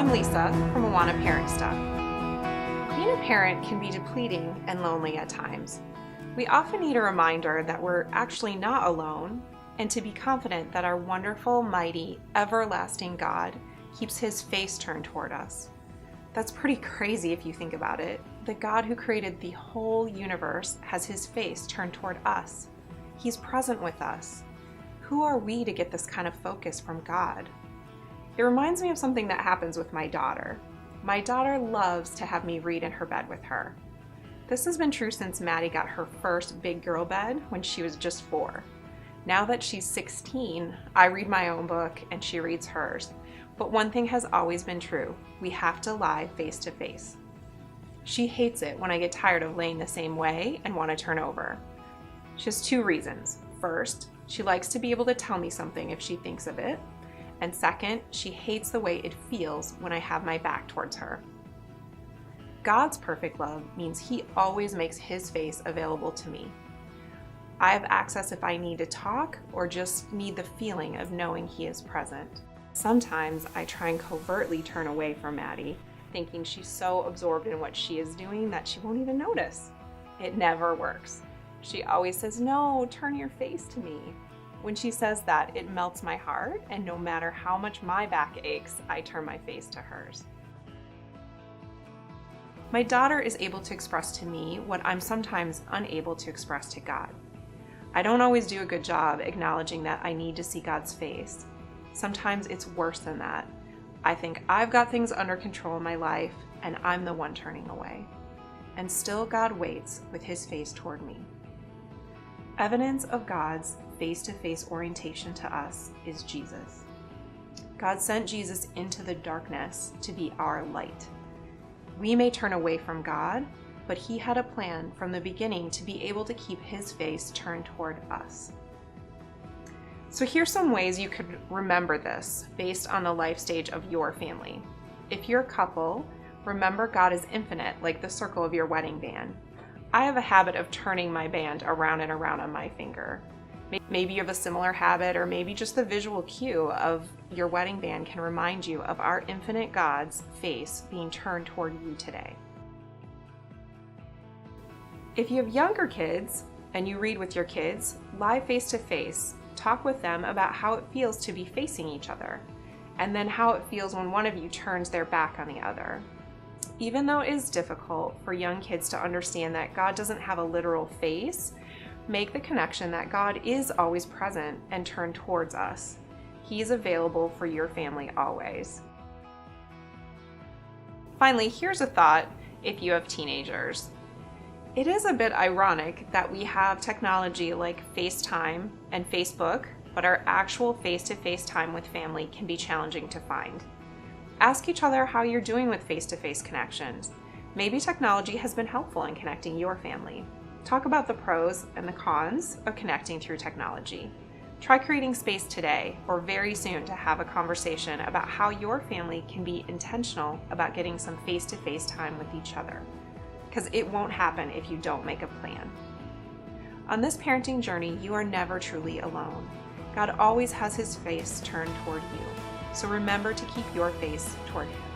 I'm Lisa from Awana Parent Stuff. Being a parent can be depleting and lonely at times. We often need a reminder that we're actually not alone and to be confident that our wonderful, mighty, everlasting God keeps His face turned toward us. That's pretty crazy if you think about it. The God who created the whole universe has His face turned toward us. He's present with us. Who are we to get this kind of focus from God? It reminds me of something that happens with my daughter. My daughter loves to have me read in her bed with her. This has been true since Maddie got her first big girl bed when she was just 4. Now that she's 16, I read my own book and she reads hers. But one thing has always been true: we have to lie face to face. She hates it when I get tired of laying the same way and want to turn over. She has 2 reasons. First, she likes to be able to tell me something if she thinks of it. And second, she hates the way it feels when I have my back towards her. God's perfect love means He always makes His face available to me. I have access if I need to talk or just need the feeling of knowing He is present. Sometimes I try and covertly turn away from Maddie, thinking she's so absorbed in what she is doing that she won't even notice. It never works. She always says, "No, turn your face to me." When she says that, it melts my heart, and no matter how much my back aches, I turn my face to hers. My daughter is able to express to me what I'm sometimes unable to express to God. I don't always do a good job acknowledging that I need to see God's face. Sometimes it's worse than that. I think I've got things under control in my life, and I'm the one turning away. And still God waits with His face toward me. Evidence of God's face-to-face orientation to us is Jesus. God sent Jesus into the darkness to be our light. We may turn away from God, but He had a plan from the beginning to be able to keep His face turned toward us. So here's some ways you could remember this based on the life stage of your family. If you're a couple, remember God is infinite, like the circle of your wedding band. I have a habit of turning my band around and around on my finger. Maybe you have a similar habit, or maybe just the visual cue of your wedding band can remind you of our infinite God's face being turned toward you today. If you have younger kids and you read with your kids, lie face to face. Talk with them about how it feels to be facing each other, and then how it feels when one of you turns their back on the other. Even though it is difficult for young kids to understand that God doesn't have a literal face, make the connection that God is always present and turned towards us. He is available for your family always. Finally, here's a thought if you have teenagers. It is a bit ironic that we have technology like FaceTime and Facebook, but our actual face-to-face time with family can be challenging to find. Ask each other how you're doing with face-to-face connections. Maybe technology has been helpful in connecting your family. Talk about the pros and the cons of connecting through technology. Try creating space today or very soon to have a conversation about how your family can be intentional about getting some face-to-face time with each other, because it won't happen if you don't make a plan. On this parenting journey, you are never truly alone. God always has His face turned toward you, so remember to keep your face toward Him.